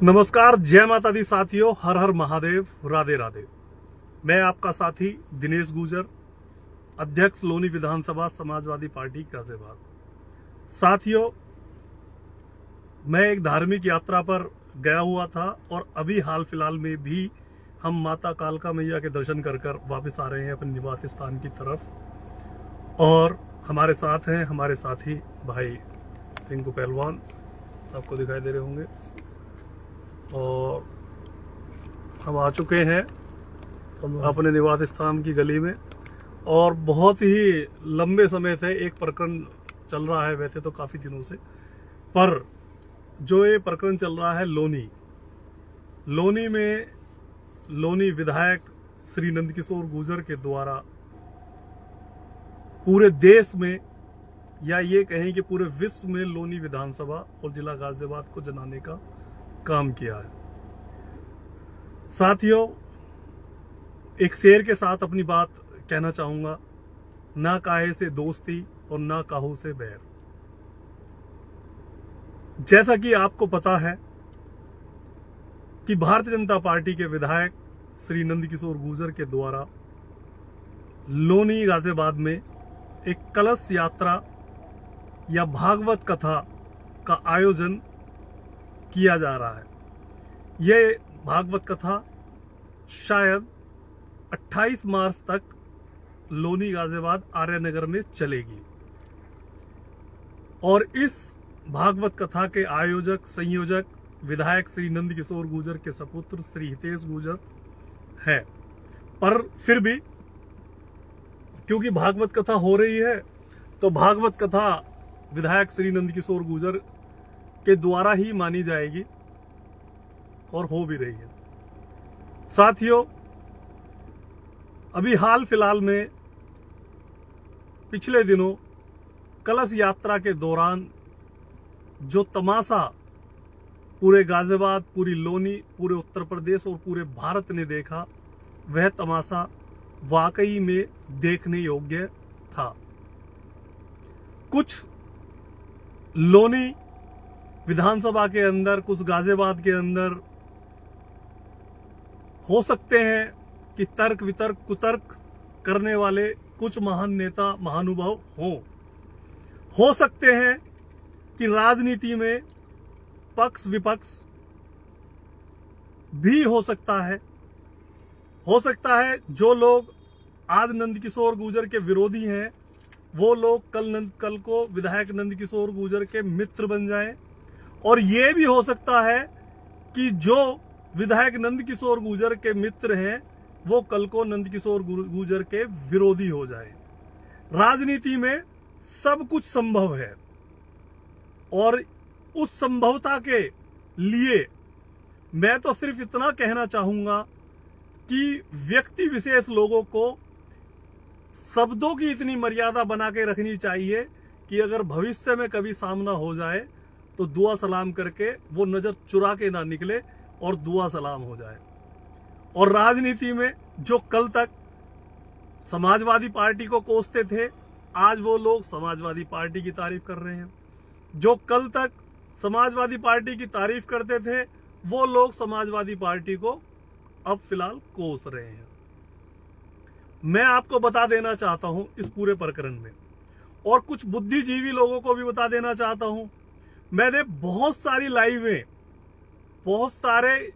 नमस्कार, जय माता दी साथियों, हर हर महादेव, राधे राधे। मैं आपका साथी दिनेश गुजर, अध्यक्ष लोनी विधानसभा समाजवादी पार्टी गाजियाबाद। साथियों, मैं एक धार्मिक यात्रा पर गया हुआ था और अभी हाल फिलहाल में भी हम माता कालका मैया के दर्शन कर कर वापस आ रहे हैं अपने निवास स्थान की तरफ। और हमारे साथ हैं हमारे साथी भाई रिंकू पहलवान, आपको दिखाई दे रहे होंगे। और हम आ चुके हैं अपने निवास स्थान की गली में। और बहुत ही लंबे समय से एक प्रकरण चल रहा है, वैसे तो काफी दिनों से, पर जो ये प्रकरण चल रहा है लोनी में लोनी विधायक श्री नंदकिशोर गुर्जर के द्वारा पूरे देश में, या ये कहें कि पूरे विश्व में, लोनी विधानसभा और जिला गाजियाबाद को जनाने का काम किया है। साथियों, एक शेर के साथ अपनी बात कहना चाहूंगा, ना काहे से दोस्ती और ना काहू से बैर। जैसा कि आपको पता है कि भारतीय जनता पार्टी के विधायक श्री नंदकिशोर गुर्जर के द्वारा लोनी गाजियाबाद में एक कलश यात्रा या भागवत कथा का आयोजन किया जा रहा है। यह भागवत कथा शायद 28 मार्च तक लोनी गाजियाबाद आर्यनगर में चलेगी। और इस भागवत कथा के आयोजक संयोजक विधायक श्री नंदकिशोर गुर्जर के सपुत्र श्री हितेश गुर्जर है। पर फिर भी क्योंकि भागवत कथा हो रही है, तो भागवत कथा विधायक श्री नंदकिशोर गुर्जर के द्वारा ही मानी जाएगी और हो भी रही है। साथियों, अभी हाल फिलहाल में पिछले दिनों कलश यात्रा के दौरान जो तमाशा पूरे गाजियाबाद, पूरी लोनी, पूरे उत्तर प्रदेश और पूरे भारत ने देखा, वह तमाशा वाकई में देखने योग्य था। कुछ लोनी विधानसभा के अंदर, कुछ गाजियाबाद के अंदर हो सकते हैं कि तर्क वितर्क कुतर्क करने वाले कुछ महान नेता महानुभाव हो सकते हैं कि राजनीति में पक्ष विपक्ष भी हो सकता है जो लोग आज नंदकिशोर गुर्जर के विरोधी हैं, वो लोग कल को विधायक नंदकिशोर गुर्जर के मित्र बन जाएं। और ये भी हो सकता है कि जो विधायक नंदकिशोर गुर्जर के मित्र हैं, वो कल को नंदकिशोर गुर्जर के विरोधी हो जाएं। राजनीति में सब कुछ संभव है और उस संभवता के लिए मैं तो सिर्फ इतना कहना चाहूंगा कि व्यक्ति विशेष लोगों को शब्दों की इतनी मर्यादा बना के रखनी चाहिए कि अगर भविष्य में कभी सामना हो जाए तो दुआ सलाम करके वो नजर चुरा के ना निकले और दुआ सलाम हो जाए। और राजनीति में जो कल तक समाजवादी पार्टी को कोसते थे, आज वो लोग समाजवादी पार्टी की तारीफ कर रहे हैं। जो कल तक समाजवादी पार्टी की तारीफ करते थे, वो लोग समाजवादी पार्टी को अब फिलहाल कोस रहे हैं। मैं आपको बता देना चाहता हूं इस पूरे प्रकरण में, और कुछ बुद्धिजीवी लोगों को भी बता देना चाहता हूं। मैंने बहुत सारी लाइवें, बहुत सारे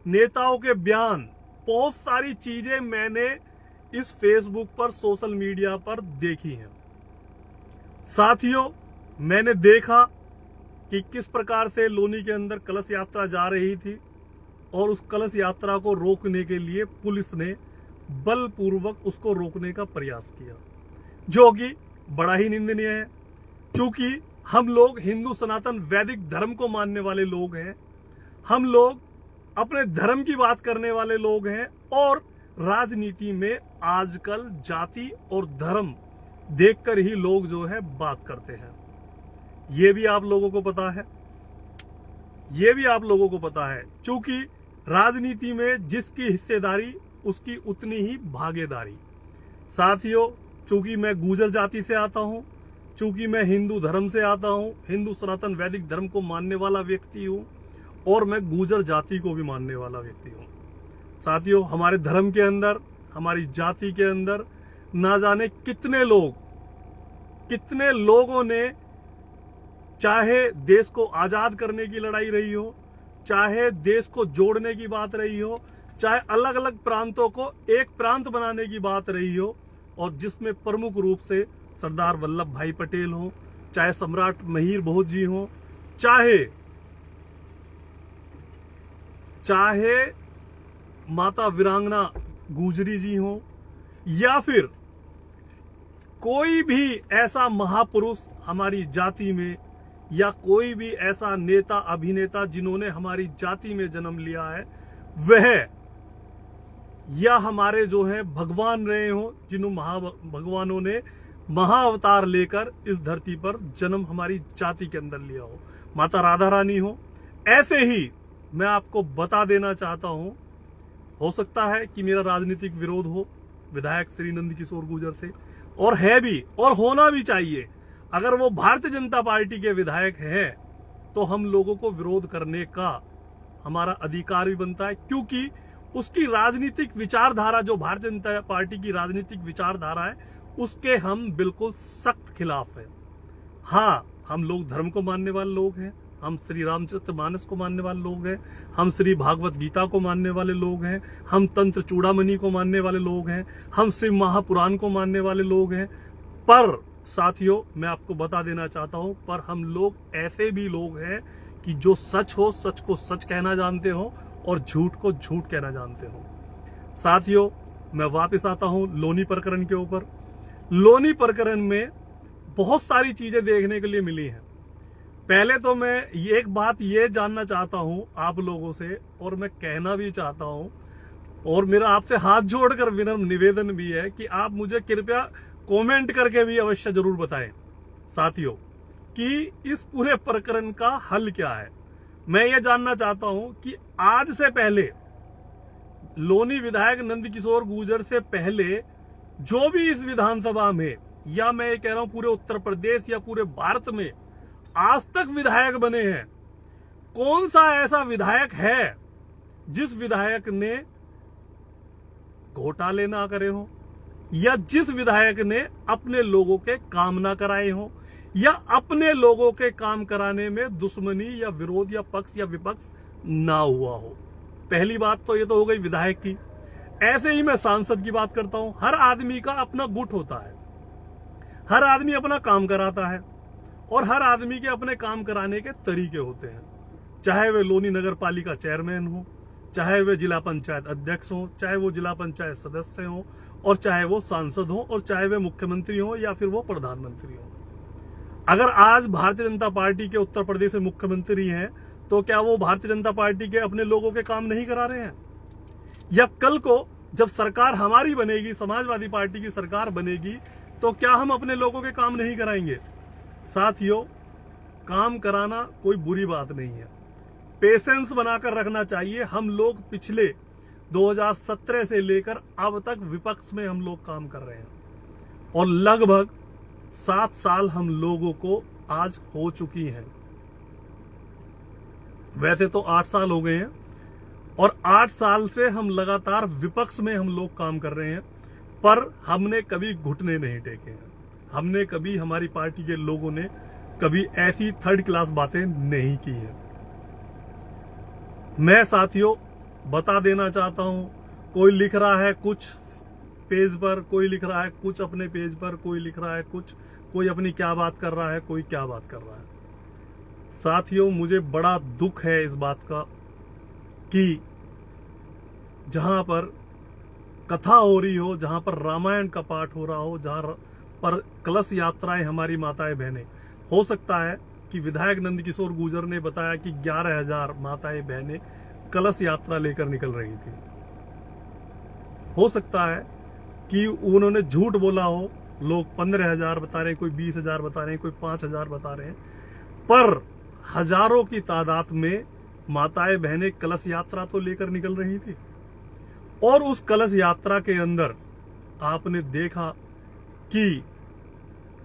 नेताओं के बयान, बहुत सारी चीजें मैंने इस फेसबुक पर, सोशल मीडिया पर देखी हैं। साथियों, मैंने देखा कि किस प्रकार से लोनी के अंदर कलश यात्रा जा रही थी और उस कलश यात्रा को रोकने के लिए पुलिस ने बलपूर्वक उसको रोकने का प्रयास किया, जो कि बड़ा ही निंदनीय है। क्योंकि हम लोग हिंदू सनातन वैदिक धर्म को मानने वाले लोग हैं, हम लोग अपने धर्म की बात करने वाले लोग हैं, और राजनीति में आजकल जाति और धर्म देखकर ही लोग जो है बात करते हैं। ये भी आप लोगों को पता है, क्योंकि राजनीति में जिसकी हिस्सेदारी उसकी उतनी ही भागीदारी। साथियों, चूंकि मैं गुर्जर जाति से आता हूं, चूंकि मैं हिंदू धर्म से आता हूं, हिंदू सनातन वैदिक धर्म को मानने वाला व्यक्ति हूं, और मैं गुर्जर जाति को भी मानने वाला व्यक्ति हूँ। साथियों, हमारे धर्म के अंदर, हमारी जाति के अंदर ना जाने कितने लोगों ने, चाहे देश को आजाद करने की लड़ाई रही हो, चाहे देश को जोड़ने की बात रही हो, चाहे अलग अलग प्रांतों को एक प्रांत बनाने की बात रही हो, और जिसमें प्रमुख रूप से सरदार वल्लभ भाई पटेल हो, चाहे सम्राट मिहिर भोज जी हो, चाहे माता वीरांगना गुजरी जी हो, या फिर कोई भी ऐसा महापुरुष हमारी जाति में, या कोई भी ऐसा नेता अभिनेता जिन्होंने हमारी जाति में जन्म लिया है, वह, या हमारे जो है भगवान रहे हो, भगवानों ने महाअवतार लेकर इस धरती पर जन्म हमारी जाति के अंदर लिया माता राधा रानी हो। ऐसे ही मैं आपको बता देना चाहता हूं, हो सकता है कि मेरा राजनीतिक विरोध हो विधायक श्री नंदकिशोर गुर्जर से, और है भी, और होना भी चाहिए। अगर वो भारतीय जनता पार्टी के विधायक है तो हम लोगों को विरोध करने का हमारा अधिकार भी बनता है, क्योंकि उसकी राजनीतिक विचारधारा, जो भारतीय जनता पार्टी की राजनीतिक विचारधारा है, उसके हम बिल्कुल सख्त खिलाफ हैं। हाँ, हम लोग धर्म को मानने वाले लोग हैं, हम श्री रामचरितमानस को मानने वाले लोग हैं, हम श्री भागवत गीता को मानने वाले लोग हैं, हम तंत्र चूड़ामणि को मानने वाले लोग हैं, हम शिव महापुराण को मानने वाले लोग हैं। पर साथियों, मैं आपको बता देना चाहता हूं, पर हम लोग ऐसे भी लोग हैं कि जो सच हो सच को सच कहना जानते हो, और झूठ को झूठ कहना जानते हो। साथियों, मैं वापस आता हूं लोनी प्रकरण के ऊपर। लोनी प्रकरण में बहुत सारी चीजें देखने के लिए मिली हैं। पहले तो मैं एक बात ये जानना चाहता हूं आप लोगों से, और मैं कहना भी चाहता हूं, और मेरा आपसे हाथ जोड़कर विनम्र निवेदन भी है कि आप मुझे कृपया कमेंट करके भी अवश्य जरूर बताएं साथियों कि इस पूरे प्रकरण का हल क्या है। मैं ये जानना चाहता हूं कि आज से पहले, लोनी विधायक नंदकिशोर गुर्जर से पहले, जो भी इस विधानसभा में, या मैं ये कह रहा हूं पूरे उत्तर प्रदेश या पूरे भारत में आज तक विधायक बने हैं, कौन सा ऐसा विधायक है जिस विधायक ने घोटाले ना करे हो, या जिस विधायक ने अपने लोगों के काम ना कराए हो, या अपने लोगों के काम कराने में दुश्मनी या विरोध या पक्ष या विपक्ष ना हुआ हो। पहली बात तो ये तो हो गई विधायक की। ऐसे ही मैं सांसद की बात करता हूं। हर आदमी का अपना गुट होता है, हर आदमी अपना काम कराता है, और हर आदमी के अपने काम कराने के तरीके होते हैं। चाहे वे लोनी नगर पालिका चेयरमैन हो, चाहे वे जिला पंचायत अध्यक्ष हो, चाहे वो जिला पंचायत सदस्य हो, और चाहे वो सांसद हो, और चाहे वे मुख्यमंत्री हो या फिर वो प्रधानमंत्री हो। अगर आज भारतीय जनता पार्टी के उत्तर प्रदेश में मुख्यमंत्री हैं, तो क्या वो भारतीय जनता पार्टी के अपने लोगों के काम नहीं करा रहे हैं? या कल को जब सरकार हमारी बनेगी, समाजवादी पार्टी की सरकार बनेगी, तो क्या हम अपने लोगों के काम नहीं कराएंगे? साथियों, काम कराना कोई बुरी बात नहीं है, पेशेंस बनाकर रखना चाहिए। हम लोग पिछले 2017 से लेकर अब तक विपक्ष में हम लोग काम कर रहे हैं, और लगभग 7 साल हम लोगों को आज हो चुकी हैं। वैसे तो 8 साल हो गए हैं, और 8 साल से हम लगातार विपक्ष में हम लोग काम कर रहे हैं, पर हमने कभी घुटने नहीं टेके हैं। हमने कभी, हमारी पार्टी के लोगों ने कभी ऐसी थर्ड क्लास बातें नहीं की हैं। मैं साथियों बता देना चाहता हूं, कोई लिख रहा है कुछ पेज पर, कोई लिख रहा है कुछ अपने पेज पर, कोई लिख रहा है कुछ, कोई अपनी क्या बात कर रहा है, कोई क्या बात कर रहा है। साथियों, मुझे बड़ा दुख है इस बात का कि जहां पर कथा हो रही हो, जहां पर रामायण का पाठ हो रहा हो, जहां पर कलश यात्राएं हमारी माताएं बहनें, हो सकता है कि विधायक नंदकिशोर गुर्जर ने बताया कि 11,000 माताएं बहनें कलश यात्रा लेकर निकल रही थी। हो सकता है कि उन्होंने झूठ बोला हो, लोग 15,000 बता रहे हैं, कोई 20,000 बता रहे हैं, कोई 5,000 बता रहे हैं, पर हजारों की तादाद में माताएं बहनें कलश यात्रा तो लेकर निकल रही थी। और उस कलश यात्रा के अंदर आपने देखा कि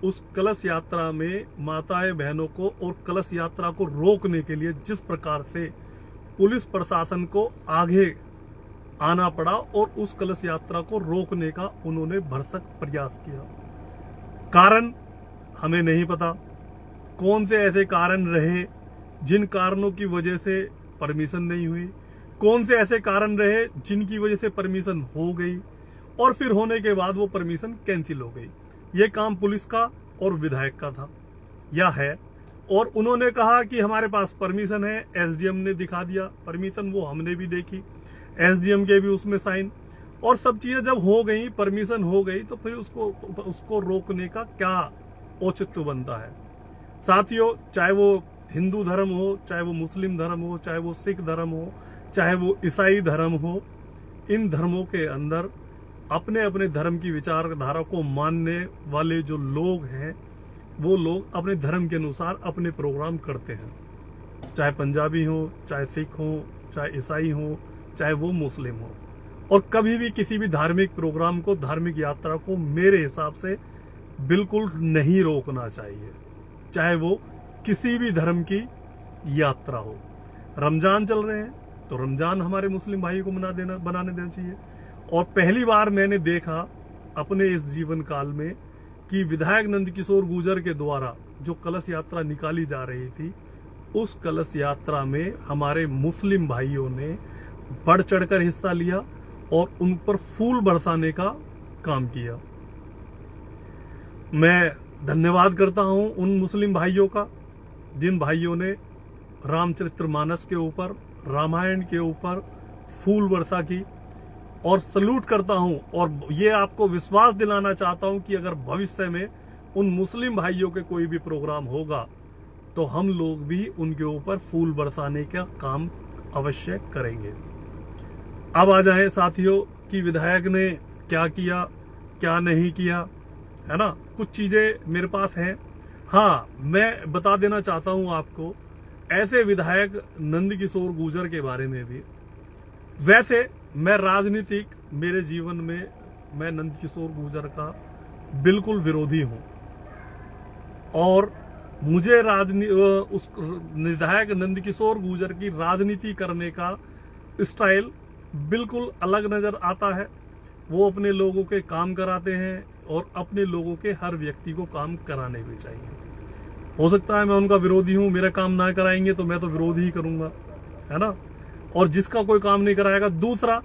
उस कलश यात्रा में माताएं बहनों को और कलश यात्रा को रोकने के लिए जिस प्रकार से पुलिस प्रशासन को आगे आना पड़ा और उस कलश यात्रा को रोकने का उन्होंने भरसक प्रयास किया। कारण हमें नहीं पता, कौन से ऐसे कारण रहे जिन कारणों की वजह से परमिशन नहीं हुई, कौन से ऐसे कारण रहे जिनकी वजह से परमिशन हो गई और फिर होने के बाद वो परमिशन कैंसिल हो गई। ये काम पुलिस का और विधायक का था या है। और उन्होंने कहा कि हमारे पास परमिशन है, एसडीएम ने दिखा दिया परमिशन, वो हमने भी देखी, एसडीएम के भी उसमें साइन, और सब चीजें जब हो गई, परमिशन हो गई, तो फिर उसको रोकने का क्या औचित्य बनता है। साथियों, चाहे वो हिंदू धर्म हो, चाहे वो मुस्लिम धर्म हो, चाहे वो सिख धर्म हो, चाहे वो ईसाई धर्म हो, इन धर्मों के अंदर अपने अपने धर्म की विचारधारा को मानने वाले जो लोग हैं, वो लोग अपने धर्म के अनुसार अपने प्रोग्राम करते हैं। चाहे पंजाबी हो, चाहे सिख हो, चाहे ईसाई हो, चाहे वो मुस्लिम हो। और कभी भी किसी भी धार्मिक प्रोग्राम को, धार्मिक यात्रा को मेरे हिसाब से बिल्कुल नहीं रोकना चाहिए, चाहे वो किसी भी धर्म की यात्रा हो। रमजान चल रहे हैं तो रमजान हमारे मुस्लिम भाई को बनाने देना चाहिए। और पहली बार मैंने देखा अपने इस जीवन काल में कि विधायक नंदकिशोर गुर्जर के द्वारा जो कलश यात्रा निकाली जा रही थी, उस कलश यात्रा में हमारे मुस्लिम भाइयों ने बढ़ चढ़कर हिस्सा लिया और उन पर फूल बरसाने का काम किया। मैं धन्यवाद करता हूं उन मुस्लिम भाइयों का जिन भाइयों ने रामचरितमानस के ऊपर, रामायण के ऊपर फूल वर्षा की, और सल्यूट करता हूं। और ये आपको विश्वास दिलाना चाहता हूं कि अगर भविष्य में उन मुस्लिम भाइयों के कोई भी प्रोग्राम होगा तो हम लोग भी उनके ऊपर फूल बरसाने का काम अवश्य करेंगे। अब आ जाए साथियों कि विधायक ने क्या किया, क्या नहीं किया, है ना। कुछ चीजें मेरे पास हैं। हाँ, मैं बता देना चाहता हूं आपको ऐसे विधायक नंदकिशोर गुर्जर के बारे में भी। वैसे मैं राजनीतिक, मेरे जीवन में मैं नंदकिशोर गुर्जर का बिल्कुल विरोधी हूं और मुझे उस विधायक नंदकिशोर गुर्जर की राजनीति करने का स्टाइल बिल्कुल अलग नजर आता है। वो अपने लोगों के काम कराते हैं और अपने लोगों के हर व्यक्ति को काम कराने भी चाहिए। हो सकता है मैं उनका विरोधी हूं, मेरा काम ना कराएंगे तो मैं तो विरोध ही करूंगा, है ना। और जिसका कोई काम नहीं कराएगा। दूसरा,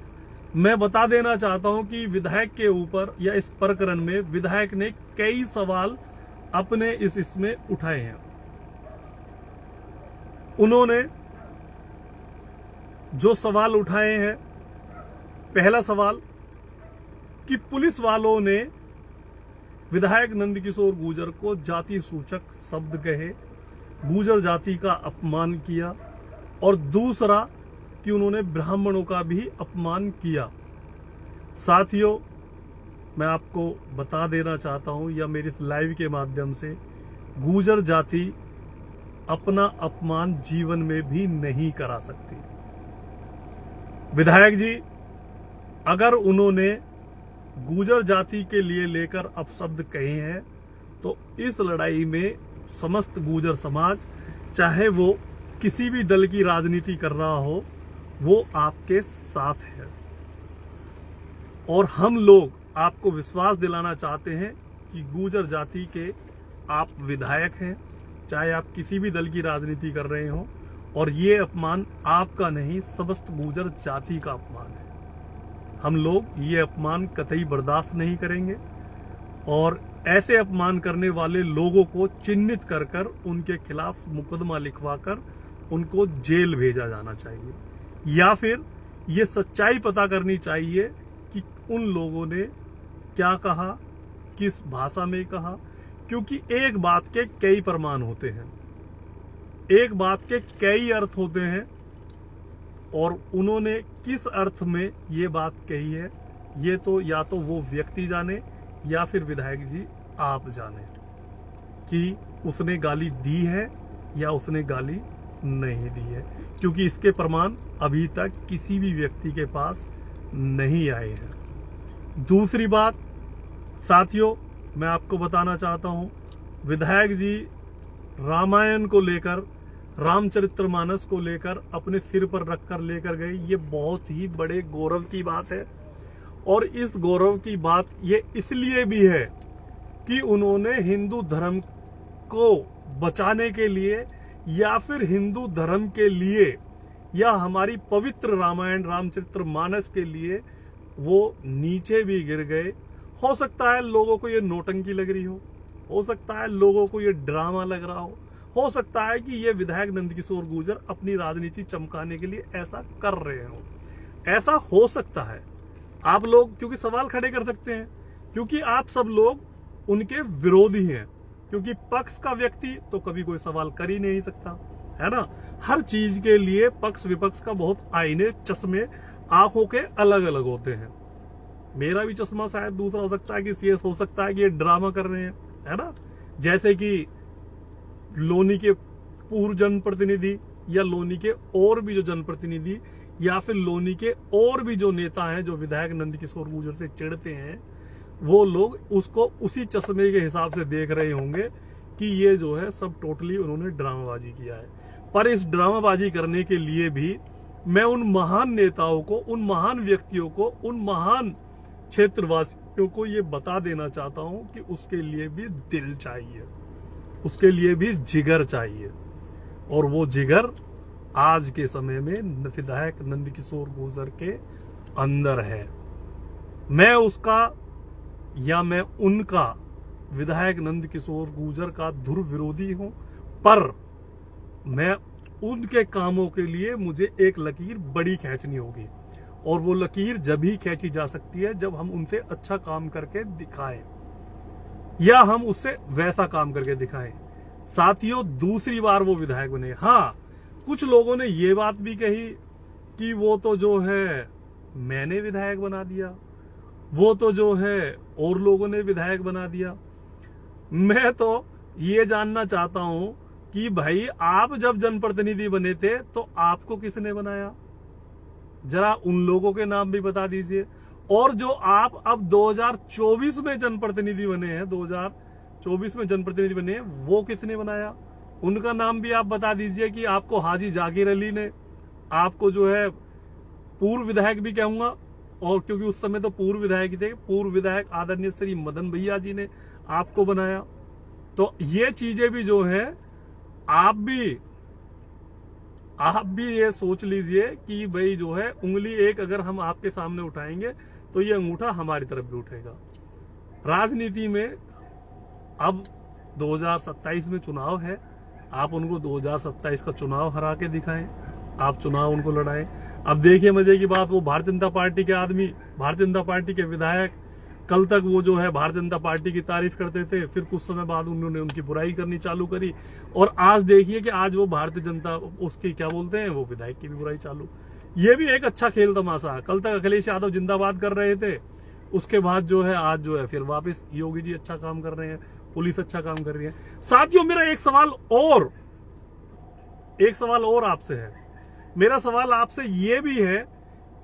मैं बता देना चाहता हूं कि विधायक के ऊपर या इस प्रकरण में विधायक ने कई सवाल अपने इसमें उठाए हैं। उन्होंने जो सवाल उठाए हैं, पहला सवाल कि पुलिस वालों ने विधायक नंदकिशोर गुर्जर को जाति सूचक शब्द कहे, गुर्जर जाति का अपमान किया, और दूसरा कि उन्होंने ब्राह्मणों का भी अपमान किया। साथियों, मैं आपको बता देना चाहता हूं या मेरे इस लाइव के माध्यम से, गुर्जर जाति अपना अपमान जीवन में भी नहीं करा सकती। विधायक जी, अगर उन्होंने गुर्जर जाति के लिए लेकर अपशब्द कहे हैं तो इस लड़ाई में समस्त गुर्जर समाज, चाहे वो किसी भी दल की राजनीति कर रहा हो, वो आपके साथ है। और हम लोग आपको विश्वास दिलाना चाहते हैं कि गुर्जर जाति के आप विधायक हैं, चाहे आप किसी भी दल की राजनीति कर रहे हो, और ये अपमान आपका नहीं, समस्त गुर्जर जाति का अपमान है। हम लोग ये अपमान कतई बर्दाश्त नहीं करेंगे और ऐसे अपमान करने वाले लोगों को चिन्हित कर कर उनके खिलाफ मुकदमा लिखवाकर उनको जेल भेजा जाना चाहिए, या फिर ये सच्चाई पता करनी चाहिए कि उन लोगों ने क्या कहा, किस भाषा में कहा, क्योंकि एक बात के कई प्रमाण होते हैं, एक बात के कई अर्थ होते हैं, और उन्होंने किस अर्थ में ये बात कही है, ये तो या तो वो व्यक्ति जाने या फिर विधायक जी आप जाने कि उसने गाली दी है या उसने गाली नहीं दी है, क्योंकि इसके प्रमाण अभी तक किसी भी व्यक्ति के पास नहीं आए हैं। दूसरी बात साथियों, मैं आपको बताना चाहता हूं, विधायक जी रामायण को लेकर रामचरितमानस को लेकर अपने सिर पर रखकर लेकर गए, ये बहुत ही बड़े गौरव की बात है। और इस गौरव की बात ये इसलिए भी है कि उन्होंने हिंदू धर्म को बचाने के लिए या फिर हिंदू धर्म के लिए या हमारी पवित्र रामायण रामचरितमानस के लिए वो नीचे भी गिर गए। हो सकता है लोगों को ये नौटंकी लग रही हो सकता है लोगों को ये ड्रामा लग रहा हो सकता है कि ये विधायक नंदकिशोर गुर्जर अपनी राजनीति चमकाने के लिए ऐसा कर रहे हो, ऐसा हो सकता है। आप लोग क्योंकि सवाल खड़े कर सकते हैं, क्योंकि आप सब लोग उनके विरोधी हैं, क्योंकि पक्ष का व्यक्ति तो कभी कोई सवाल कर ही नहीं सकता, है ना। हर चीज के लिए पक्ष विपक्ष का बहुत आईने चश्मे आंखों के अलग अलग होते हैं। मेरा भी चश्मा शायद दूसरा हो सकता है कि ये हो सकता है कि ये ड्रामा कर रहे हैं, है ना। जैसे कि लोनी के पूर्व जनप्रतिनिधि या लोनी के और भी जो जनप्रतिनिधि या फिर लोनी के और भी जो नेता हैं जो विधायक नंदकिशोर गुर्जर से चिढ़ते हैं, वो लोग उसको उसी चश्मे के हिसाब से देख रहे होंगे कि ये जो है सब टोटली उन्होंने ड्रामाबाजी किया है। पर इस ड्रामाबाजी करने के लिए भी मैं उन महान नेताओं को, उन महान व्यक्तियों को, उन महान क्षेत्रवासियों को ये बता देना चाहता हूं कि उसके लिए भी दिल चाहिए, उसके लिए भी जिगर चाहिए। और वो जिगर आज के समय में विधायक नंदकिशोर गुर्जर के अंदर है। मैं उसका या मैं उनका विधायक नंदकिशोर गुर्जर का ध्रुव विरोधी हूं, पर मैं उनके कामों के लिए मुझे एक लकीर बड़ी खींचनी होगी, और वो लकीर जब ही खींची जा सकती है जब हम उनसे अच्छा काम करके दिखाएं या हम उससे वैसा काम करके दिखाएं। साथियों, दूसरी बार वो विधायक बने। हाँ, कुछ लोगों ने ये बात भी कही कि वो तो जो है मैंने विधायक बना दिया, वो तो जो है और लोगों ने विधायक बना दिया। मैं तो ये जानना चाहता हूं कि भाई आप जब जनप्रतिनिधि बने थे तो आपको किसने बनाया, जरा उन लोगों के नाम भी बता दीजिए। और जो आप अब 2024 में जनप्रतिनिधि बने हैं, 2024 में जनप्रतिनिधि बने हैं, वो किसने बनाया, उनका नाम भी आप बता दीजिए। कि आपको हाजी जाकिर अली ने, आपको जो है पूर्व विधायक भी कहूंगा, और क्योंकि उस समय तो पूर्व विधायक थे, पूर्व विधायक आदरणीय श्री मदन भैया जी ने आपको बनाया। तो ये चीजें भी जो है आप भी ये सोच लीजिए कि भाई जो है उंगली एक अगर हम आपके सामने उठाएंगे तो ये अंगूठा हमारी तरफ भी उठेगा। राजनीति में अब 2027 में चुनाव है, आप उनको 2027 का चुनाव हरा के दिखाएं, आप चुनाव उनको लड़ाएं। अब देखिए मजे की बात, वो भारतीय जनता पार्टी के आदमी, भारतीय जनता पार्टी के विधायक, कल तक वो जो है भारतीय जनता पार्टी की तारीफ करते थे, फिर कुछ समय बाद उन्होंने उनकी बुराई करनी चालू करी, और आज देखिए कि आज वो भारतीय जनता उसकी क्या बोलते हैं, वो विधायक की भी बुराई चालू। ये भी एक अच्छा खेल तमाशा। कल तक अखिलेश यादव जिंदाबाद कर रहे थे, उसके बाद जो है आज जो है फिर वापस योगी जी अच्छा काम कर रहे हैं, पुलिस अच्छा काम कर रही है। साथियों, मेरा एक सवाल और आपसे है। मेरा सवाल आपसे ये भी है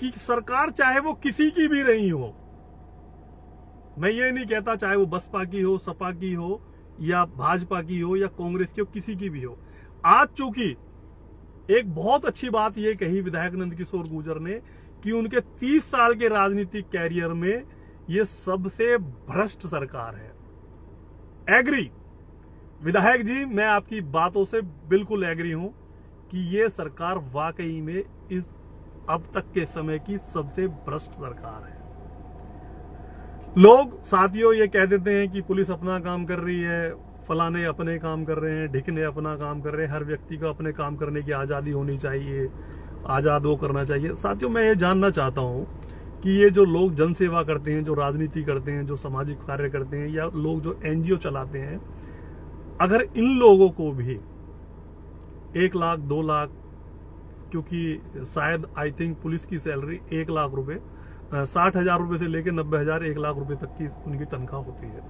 कि सरकार चाहे वो किसी की भी रही हो, मैं ये नहीं कहता चाहे वो बसपा की हो, सपा की हो, या भाजपा की हो, या कांग्रेस की हो, किसी की भी हो, आज चूंकि एक बहुत अच्छी बात ये कही विधायक नंदकिशोर गुर्जर ने कि उनके 30 साल के राजनीतिक कैरियर में ये सबसे भ्रष्ट सरकार है। एग्री विधायक जी, मैं आपकी बातों से बिल्कुल एग्री हूं कि ये सरकार वाकई में इस अब तक के समय की सबसे भ्रष्ट सरकार है। लोग साथियों ये कह देते हैं कि पुलिस अपना काम कर रही है, फलाने अपने काम कर रहे हैं, ढिकने अपना काम कर रहे हैं, हर व्यक्ति को अपने काम करने की आजादी होनी चाहिए, आजाद वो करना चाहिए। साथियों, मैं ये जानना चाहता हूं कि ये जो लोग जनसेवा करते हैं, जो राजनीति करते हैं, जो सामाजिक कार्य करते हैं, या लोग जो एनजीओ चलाते हैं, अगर इन लोगों को भी 1 लाख 2 लाख, क्योंकि शायद आई थिंक पुलिस की सैलरी 1 लाख रुपए, 60,000 रुपए से लेकर 90,000 1 लाख रुपए तक की उनकी तनख्वाह होती है।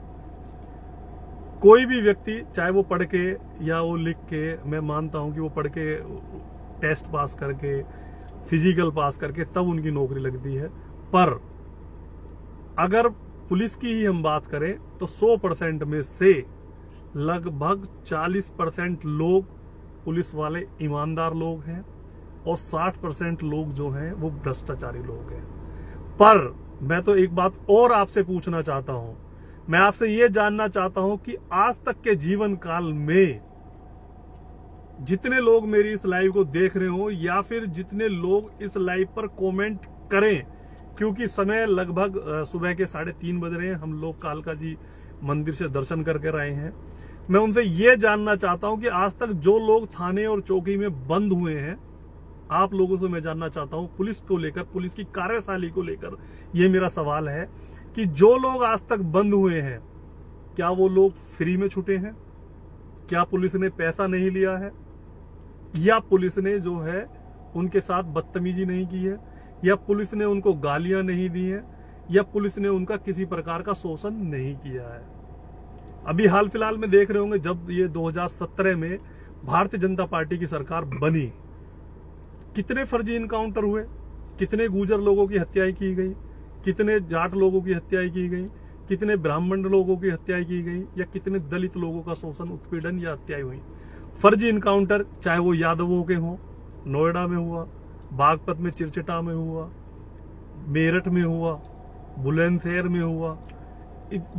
कोई भी व्यक्ति चाहे वो पढ़ के या वो लिख के, मैं मानता हूं कि वो पढ़ के टेस्ट पास करके, फिजिकल पास करके तब उनकी नौकरी लगती है। पर अगर पुलिस की ही हम बात करें तो 100% में से लगभग 40% लोग पुलिस वाले ईमानदार लोग हैं और 60% लोग जो हैं वो भ्रष्टाचारी लोग हैं। पर मैं तो एक बात और आपसे पूछना चाहता हूं, मैं आपसे ये जानना चाहता हूं कि आज तक के जीवन काल में जितने लोग मेरी इस लाइव को देख रहे हो या फिर जितने लोग इस लाइव पर कमेंट करें, क्योंकि समय लगभग सुबह के 3:30 बज रहे हैं, हम लोग कालका जी मंदिर से दर्शन करके रहे हैं। मैं उनसे ये जानना चाहता हूं कि आज तक जो लोग थाने और चौकी में बंद हुए हैं, आप लोगों से मैं जानना चाहता हूं पुलिस को लेकर, पुलिस की कार्यशैली को लेकर ये मेरा सवाल है कि जो लोग आज तक बंद हुए हैं, क्या वो लोग फ्री में छूटे हैं? क्या पुलिस ने पैसा नहीं लिया है? या पुलिस ने जो है उनके साथ बदतमीजी नहीं की है? या पुलिस ने उनको गालियां नहीं दी है? या पुलिस ने उनका किसी प्रकार का शोषण नहीं किया है? अभी हाल फिलहाल में देख रहे होंगे, जब ये 2017 में भारतीय जनता पार्टी की सरकार बनी, कितने फर्जी इनकाउंटर हुए, कितने गुर्जर लोगों की हत्याएं की गई, कितने जाट लोगों की हत्याएं की गई, कितने ब्राह्मण लोगों की हत्याएं की गई, या कितने दलित लोगों का शोषण, उत्पीड़न या हत्याएं हुई। फर्जी इनकाउंटर चाहे वो यादवों के हों, नोएडा में हुआ, बागपत में, चिरचिटा में हुआ, मेरठ में हुआ, बुलंदशहर में हुआ।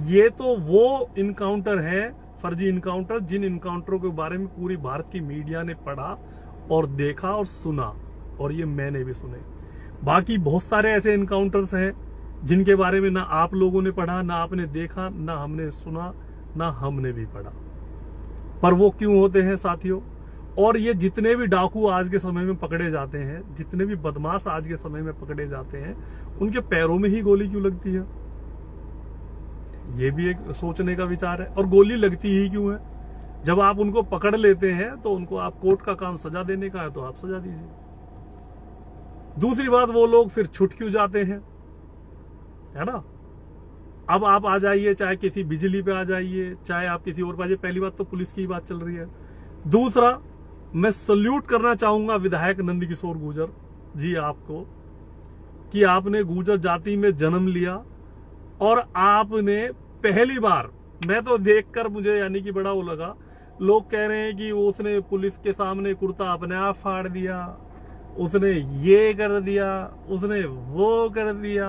ये तो वो इनकाउंटर है, फर्जी इनकाउंटर, जिन इनकाउंटरों के बारे में पूरी भारत की मीडिया ने पढ़ा और देखा और सुना, और ये मैंने भी सुने। बाकी बहुत सारे ऐसे इनकाउंटर्स हैं जिनके बारे में ना आप लोगों ने पढ़ा, ना आपने देखा, ना हमने सुना, ना हमने भी पढ़ा। पर वो क्यों होते हैं साथियों? और ये जितने भी डाकू आज के समय में पकड़े जाते हैं, जितने भी बदमाश आज के समय में पकड़े जाते हैं, उनके पैरों में ही गोली क्यों लगती है? ये भी एक सोचने का विचार है। और गोली लगती ही क्यों है? जब आप उनको पकड़ लेते हैं तो उनको, आप कोर्ट का काम सजा देने का है तो आप सजा दीजिए। दूसरी बात, वो लोग फिर छुट क्यों जाते हैं, है ना? अब आप आ जाइए, चाहे किसी बिजली पे आ जाइए, चाहे आप किसी और पे आ जाइए, पहली बात तो पुलिस की बात चल रही है। दूसरा, मैं सल्यूट करना चाहूंगा विधायक नंदकिशोर गुर्जर जी आपको, कि आपने गुर्जर जाति में जन्म लिया और आपने पहली बार, मैं तो देखकर मुझे यानी कि बड़ा वो लगा, लोग कह रहे हैं कि उसने पुलिस के सामने कुर्ता अपने आप फाड़ दिया, उसने ये कर दिया, उसने वो कर दिया,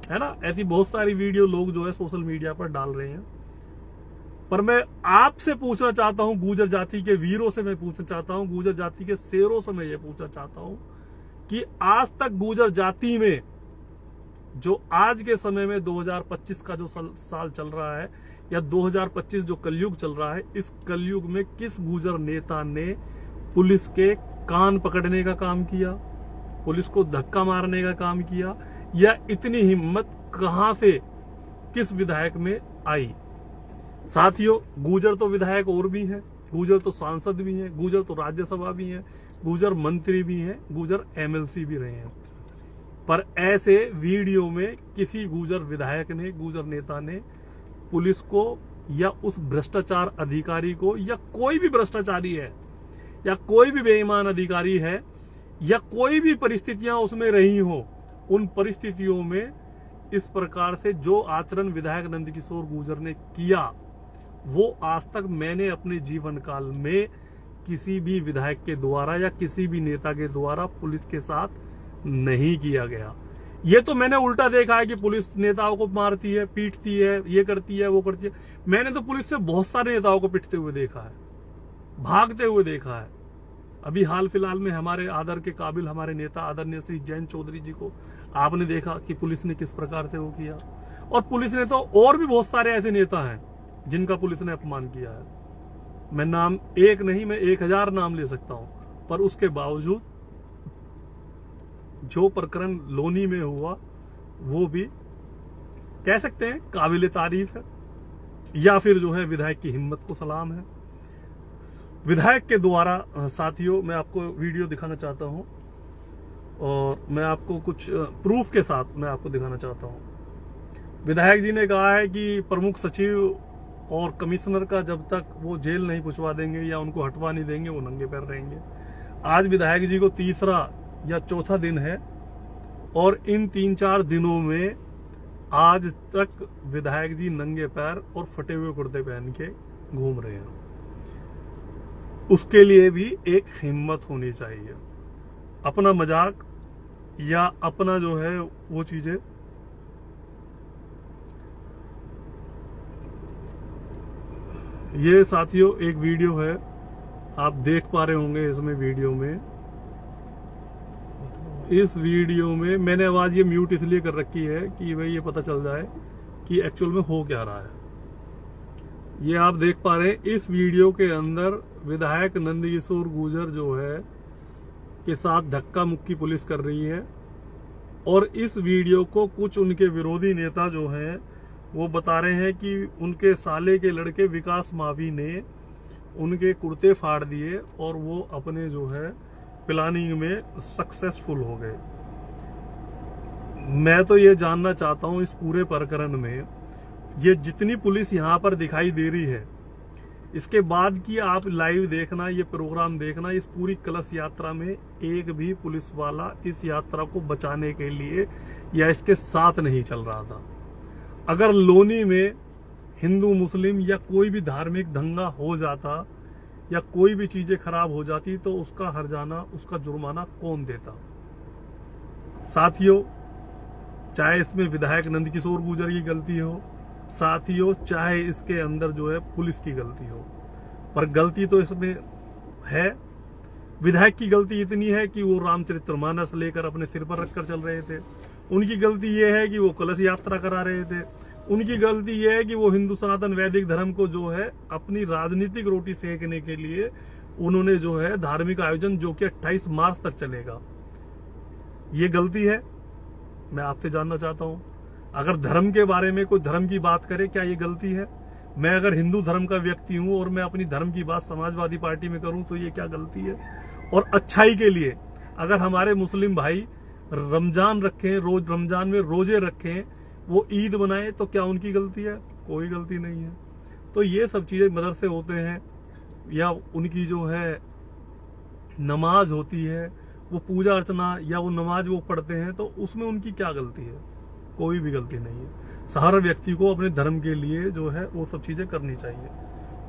है ना? ऐसी बहुत सारी वीडियो लोग जो है सोशल मीडिया पर डाल रहे हैं। पर मैं आपसे पूछना चाहता हूं, गुर्जर जाति के वीरों से मैं पूछना चाहता हूं, गुर्जर जाति के शेरों से मैं ये पूछना चाहता हूं कि आज तक गुर्जर जाति में, जो आज के समय में 2025 का जो साल चल रहा है, या 2025 जो कलयुग चल रहा है, इस कलयुग में किस गुर्जर नेता ने पुलिस के कान पकड़ने का काम किया, पुलिस को धक्का मारने का काम किया, या इतनी हिम्मत कहां से, किस विधायक में आई? साथियों, गुर्जर तो विधायक और भी हैं, गुर्जर तो सांसद भी हैं, गुर्जर तो राज्यसभा भी हैं, गुर्जर मंत्री भी हैं, गुर्जर एमएलसी भी रहे हैं। पर ऐसे वीडियो में किसी गुर्जर विधायक ने, गुर्जर नेता ने पुलिस को, या उस भ्रष्टाचार अधिकारी को, या कोई भी भ्रष्टाचारी है, या कोई भी बेईमान अधिकारी है, या कोई भी परिस्थितियां उसमें रही हो, उन परिस्थितियों में इस प्रकार से जो आचरण विधायक नंदकिशोर गुर्जर ने किया, वो आज तक मैंने अपने जीवन काल में किसी भी विधायक के द्वारा या किसी भी नेता के द्वारा पुलिस के साथ नहीं किया गया। ये तो मैंने उल्टा देखा है कि पुलिस नेताओं को मारती है, पीटती है, ये करती है, वो करती है। मैंने तो पुलिस से बहुत सारे नेताओं को पीटते हुए देखा है, भागते हुए देखा है। अभी हाल फिलहाल में हमारे आदर के काबिल हमारे नेता आदरणीय श्री जयंत चौधरी जी को आपने देखा कि पुलिस ने किस प्रकार से वो किया, और पुलिस ने तो, और भी बहुत सारे ऐसे नेता हैं जिनका पुलिस ने अपमान किया है। मैं नाम एक नहीं, मैं 1000 नाम ले सकता हूं। पर उसके बावजूद जो प्रकरण लोनी में हुआ, वो भी कह सकते हैं काबिल तारीफ है, या फिर जो है विधायक की हिम्मत को सलाम है। विधायक के द्वारा साथियों, मैं आपको वीडियो दिखाना चाहता हूं, और मैं आपको कुछ प्रूफ के साथ मैं आपको दिखाना चाहता हूं। विधायक जी ने कहा है कि प्रमुख सचिव और कमिश्नर का जब तक वो जेल नहीं पुछवा देंगे या उनको हटवा नहीं देंगे, वो नंगे पैर रहेंगे। आज विधायक जी को तीसरा या चौथा दिन है, और इन 3-4 दिनों में आज तक विधायक जी नंगे पैर और फटे हुए कुर्ते पहन के घूम रहे हैं। उसके लिए भी एक हिम्मत होनी चाहिए। अपना मजाक या अपना जो है वो चीजें ये साथियों एक वीडियो है, आप देख पा रहे होंगे इसमें वीडियो में। इस वीडियो में मैंने आवाज ये म्यूट इसलिए कर रखी है कि भाई ये पता चल जाए कि एक्चुअल में हो क्या रहा है। ये आप देख पा रहे हैं इस वीडियो के अंदर विधायक नंदकिशोर गुर्जर जो है के साथ धक्का मुक्की पुलिस कर रही है, और इस वीडियो को कुछ उनके विरोधी नेता जो हैं वो बता रहे हैं कि उनके साले के लड़के विकास मावी ने उनके कुर्ते फाड़ दिए और वो अपने जो है प्लानिंग में सक्सेसफुल हो गए। मैं तो ये जानना चाहता हूं इस पूरे प्रकरण में ये जितनी पुलिस यहां पर दिखाई दे रही है, इसके बाद की आप लाइव देखना, ये प्रोग्राम देखना, इस पूरी कलश यात्रा में एक भी पुलिस वाला इस यात्रा को बचाने के लिए या इसके साथ नहीं चल रहा था। अगर लोनी में हिंदू मुस्लिम या कोई भी धार्मिक दंगा हो जाता या कोई भी चीजें खराब हो जाती तो उसका हर्जाना, उसका जुर्माना कौन देता? साथियों, चाहे इसमें विधायक नंदकिशोर गुर्जर की गलती हो, साथियों चाहे इसके अंदर जो है पुलिस की गलती हो, पर गलती तो इसमें है। विधायक की गलती इतनी है कि वो रामचरितमानस लेकर अपने सिर पर रखकर चल रहे थे। उनकी गलती ये है कि वो कलश यात्रा करा रहे थे। उनकी गलती ये है कि वो हिंदू सनातन वैदिक धर्म को जो है अपनी राजनीतिक रोटी सेकने के लिए उन्होंने जो है धार्मिक आयोजन जो कि 28 मार्च तक चलेगा, ये गलती है। मैं आपसे जानना चाहता हूं, अगर धर्म के बारे में कोई धर्म की बात करे, क्या ये गलती है? मैं अगर हिंदू धर्म का व्यक्ति हूं और मैं अपनी धर्म की बात समाजवादी पार्टी में करूं तो ये क्या गलती है? और अच्छाई के लिए अगर हमारे मुस्लिम भाई रमजान रखें, रोज रमजान में रोजे रखें, वो ईद बनाए, तो क्या उनकी गलती है? कोई गलती नहीं है। तो ये सब चीजें मदरसे होते हैं या उनकी जो है नमाज होती है, वो पूजा अर्चना या वो नमाज वो पढ़ते हैं, तो उसमें उनकी क्या गलती है? कोई भी गलती नहीं है। हर व्यक्ति को अपने धर्म के लिए जो है वो सब चीजें करनी चाहिए।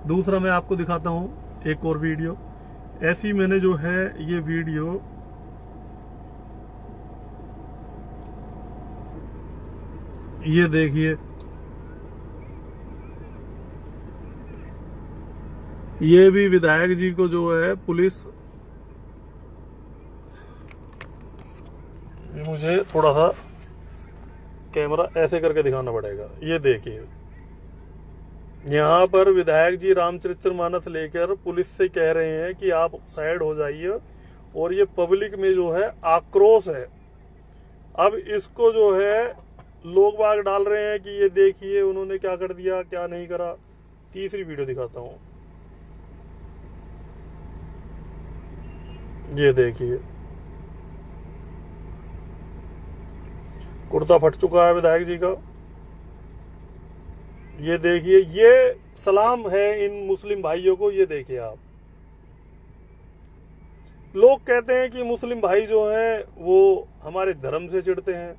दूसरा मैं आपको दिखाता हूं एक और वीडियो। ऐसी मैंने जो है ये वीडियो ये देखिए, ये भी विधायक जी को जो है पुलिस, मुझे थोड़ा सा कैमरा ऐसे करके दिखाना पड़ेगा। ये देखिए, यहाँ पर विधायक जी रामचरितमानस लेकर पुलिस से कह रहे हैं कि आप साइड हो जाइए, और ये पब्लिक में जो है आक्रोश है। अब इसको जो है लोग बाग डाल रहे हैं कि ये देखिए उन्होंने क्या कर दिया, क्या नहीं करा। तीसरी वीडियो दिखाता हूं, ये देखिए, कुर्ता फट चुका है विधायक जी का। ये देखिए, ये सलाम है इन मुस्लिम भाइयों को। ये देखिए आप, लोग कहते हैं कि मुस्लिम भाई जो हैं वो हमारे धर्म से चिढ़ते हैं,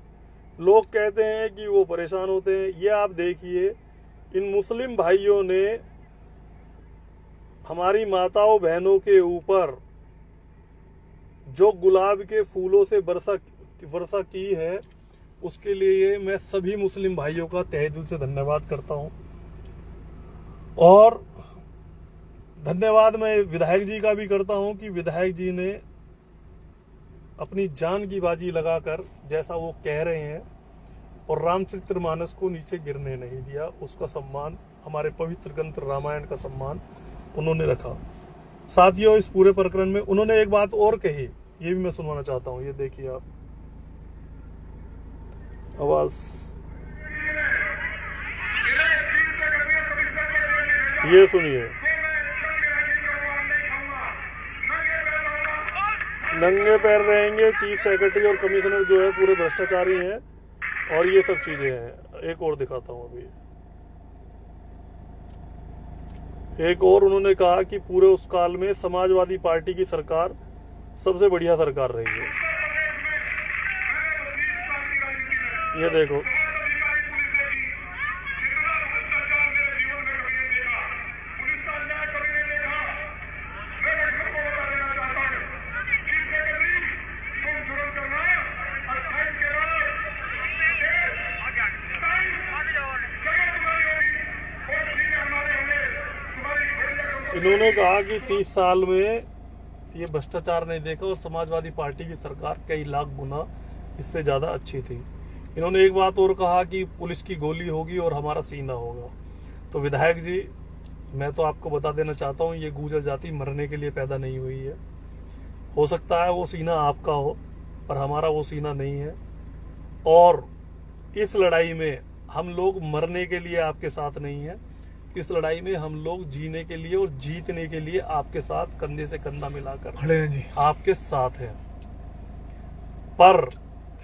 लोग कहते हैं कि वो परेशान होते हैं। ये आप देखिए, इन मुस्लिम भाइयों ने हमारी माताओं बहनों के ऊपर जो गुलाब के फूलों से वर्षा की है, उसके लिए मैं सभी मुस्लिम भाइयों का तहे दिल से धन्यवाद करता हूं। और धन्यवाद मैं विधायक जी का भी करता हूं कि विधायक जी ने अपनी जान की बाजी लगाकर, जैसा वो कह रहे हैं, और रामचरितमानस को नीचे गिरने नहीं दिया। उसका सम्मान, हमारे पवित्र ग्रंथ रामायण का सम्मान उन्होंने रखा। साथियों, इस पूरे प्रकरण में उन्होंने एक बात और कही, ये भी मैं सुनवाना चाहता हूं। ये देखिए आप, आवाज ये सुनिए। नंगे पैर रहेंगे, चीफ सेक्रेटरी और कमिश्नर जो है पूरे भ्रष्टाचारी हैं, और ये सब चीजें हैं। एक और दिखाता हूं अभी, एक और उन्होंने कहा कि पूरे उस काल में समाजवादी पार्टी की सरकार सबसे बढ़िया सरकार रही है। ये देखो, इन्होंने कहा कि 30 साल में ये भ्रष्टाचार नहीं देखा और समाजवादी पार्टी की सरकार कई लाख गुना इससे ज्यादा अच्छी थी। इन्होंने एक बात और कहा कि पुलिस की गोली होगी और हमारा सीना होगा। तो विधायक जी, मैं तो आपको बता देना चाहता हूँ, ये गुर्जर जाति मरने के लिए पैदा नहीं हुई है। हो सकता है वो सीना आपका हो, पर हमारा वो सीना नहीं है। और इस लड़ाई में हम लोग मरने के लिए आपके साथ नहीं है। इस लड़ाई में हम लोग जीने के लिए और जीतने के लिए आपके साथ कंधे से कंधा मिलाकर खड़े हैं जी, आपके साथ हैं। पर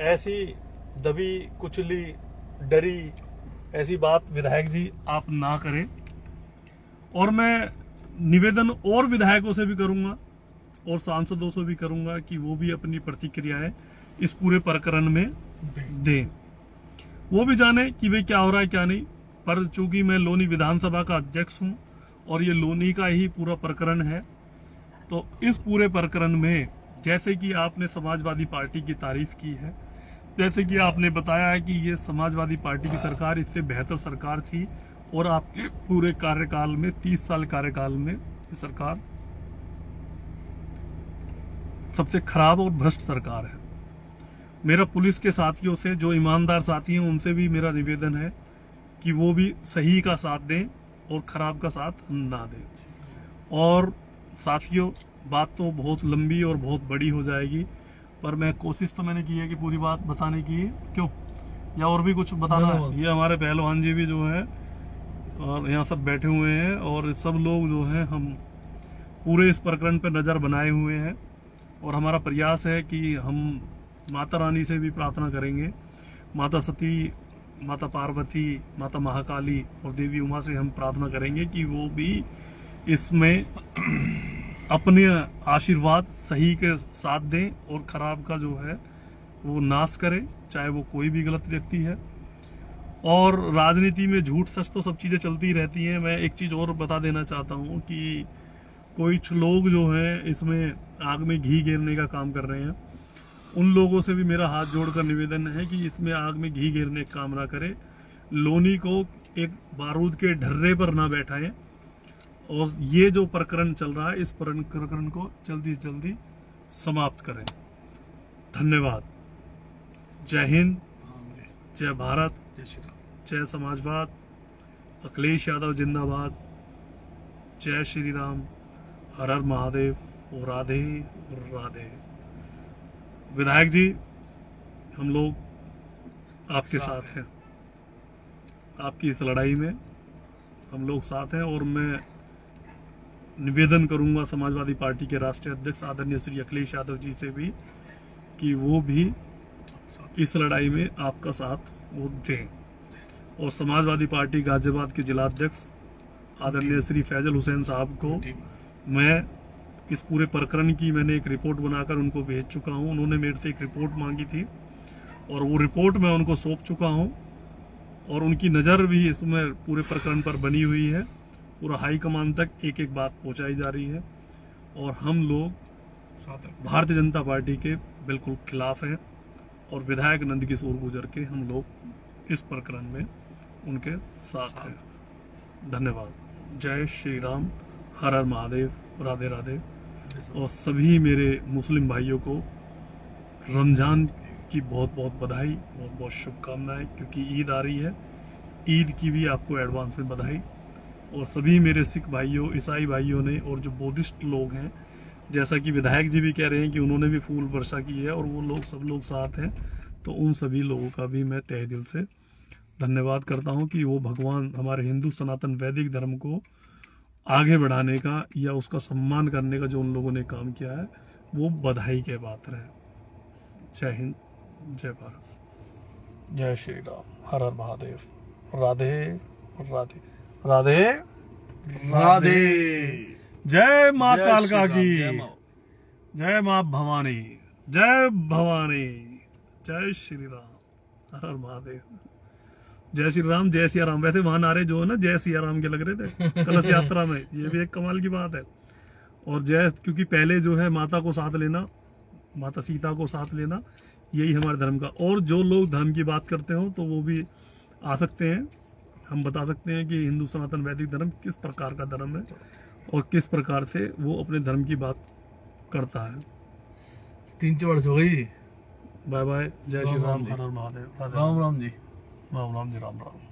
ऐसी दबी कुचली डरी ऐसी बात विधायक जी आप ना करें। और मैं निवेदन और विधायकों से भी करूंगा और सांसदों से भी करूंगा कि वो भी अपनी प्रतिक्रियाएं इस पूरे प्रकरण में दें। वो भी जाने कि भाई क्या हो रहा है क्या नहीं। पर चूंकि मैं लोनी विधानसभा का अध्यक्ष हूं और ये लोनी का ही पूरा प्रकरण है, तो इस पूरे प्रकरण में जैसे कि आपने समाजवादी पार्टी की तारीफ की है, जैसे कि आपने बताया है कि ये समाजवादी पार्टी की सरकार इससे बेहतर सरकार थी और आपके पूरे कार्यकाल में 30 साल कार्यकाल में ये सरकार सबसे खराब और भ्रष्ट सरकार है। मेरा पुलिस के साथियों से, जो ईमानदार साथी हैं, उनसे भी मेरा निवेदन है कि वो भी सही का साथ दें और खराब का साथ ना दें। और साथियों, बात तो बहुत लंबी और बहुत बड़ी हो जाएगी, पर मैं कोशिश तो मैंने की है कि पूरी बात बताने की। क्यों, या और भी कुछ बताना है? ये हमारे पहलवान जी भी जो है और यहाँ सब बैठे हुए हैं और सब लोग जो हैं, हम पूरे इस प्रकरण पर नजर बनाए हुए हैं। और हमारा प्रयास है कि हम माता रानी से भी प्रार्थना करेंगे, माता सती, माता पार्वती, माता महाकाली और देवी उमा से हम प्रार्थना करेंगे कि वो भी इसमें अपने आशीर्वाद सही के साथ दें और खराब का जो है वो नाश करें, चाहे वो कोई भी गलत व्यक्ति है। और राजनीति में झूठ सच तो सब चीजें चलती रहती हैं। मैं एक चीज और बता देना चाहता हूँ कि कुछ लोग जो हैं इसमें आग में घी गेरने का काम कर रहे हैं। उन लोगों से भी मेरा हाथ जोड़कर निवेदन है कि इसमें आग में घी गेरने का काम ना करें। लोनी को एक बारूद के ढर्रे पर ना बैठाएं और ये जो प्रकरण चल रहा है, इस प्रकरण को जल्दी से जल्दी समाप्त करें। धन्यवाद। जय हिंद, जय भारत, जय श्री राम, जय समाजवाद, अखिलेश यादव जिंदाबाद, जय श्री राम, हर हर महादेव और राधे राधे। विधायक जी, हम लोग आपके साथ हैं, आपकी इस लड़ाई में हम लोग साथ हैं। और मैं निवेदन करूंगा समाजवादी पार्टी के राष्ट्रीय अध्यक्ष आदरणीय श्री अखिलेश यादव जी से भी कि वो भी इस लड़ाई में आपका साथ वो दें। और समाजवादी पार्टी गाजियाबाद के जिला अध्यक्ष आदरणीय श्री फैजल हुसैन साहब को मैं इस पूरे प्रकरण की मैंने एक रिपोर्ट बनाकर उनको भेज चुका हूं। उन्होंने मेरे से एक रिपोर्ट मांगी थी और वो रिपोर्ट मैं उनको सौंप चुका हूं और उनकी नज़र भी इसमें पूरे प्रकरण पर बनी हुई है। पूरा हाई कमान तक एक एक बात पहुंचाई जा रही है और हम लोग भारतीय जनता पार्टी के बिल्कुल खिलाफ हैं और विधायक नंदकिशोर गुर्जर के हम लोग इस प्रकरण में उनके साथ हैं। धन्यवाद। जय श्री राम, हर हर महादेव, राधे राधे। और सभी मेरे मुस्लिम भाइयों को रमजान की बहुत बहुत बधाई, बहुत बहुत शुभकामनाएं, क्योंकि ईद आ रही है। ईद की भी आपको एडवांस में बधाई। और सभी मेरे सिख भाइयों, ईसाई भाइयों ने और जो बौद्धिस्ट लोग हैं, जैसा कि विधायक जी भी कह रहे हैं कि उन्होंने भी फूल वर्षा की है और वो लोग सब लोग साथ हैं, तो उन सभी लोगों का भी मैं तहे दिल से धन्यवाद करता हूं कि वो भगवान हमारे हिंदू सनातन वैदिक धर्म को आगे बढ़ाने का या उसका सम्मान करने का जो उन लोगों ने काम किया है, वो बधाई के पात्र है। जय हिंद, जय भारत, जय श्री राम, हर हर महादेव, राधे राधे राधे राधे। जय माँ जय कालका श्री राम, की, जय माँ। जय माँ भवानी, जय भवानी, जय श्री राम, हर हर महादेव। जय श्री राम, जय सिया राम। वैसे वहां नारे जो है ना जय सिया राम के लग रहे थे कलश यात्रा में, ये भी एक कमाल की बात है। और जय, क्योंकि पहले जो है माता को साथ लेना, माता सीता को साथ लेना, यही हमारे धर्म का। और जो लोग धर्म की बात करते हो तो वो भी आ सकते हैं, हम बता सकते हैं कि हिंदू सनातन वैदिक धर्म किस प्रकार का धर्म है और किस प्रकार से वो अपने धर्म की बात करता है। 3 वर्ष हो गई। बाय बाय, जय श्री राम राम, जी। हर हर महादेव, राधे राम राम जी। राम राम जी, राम राम।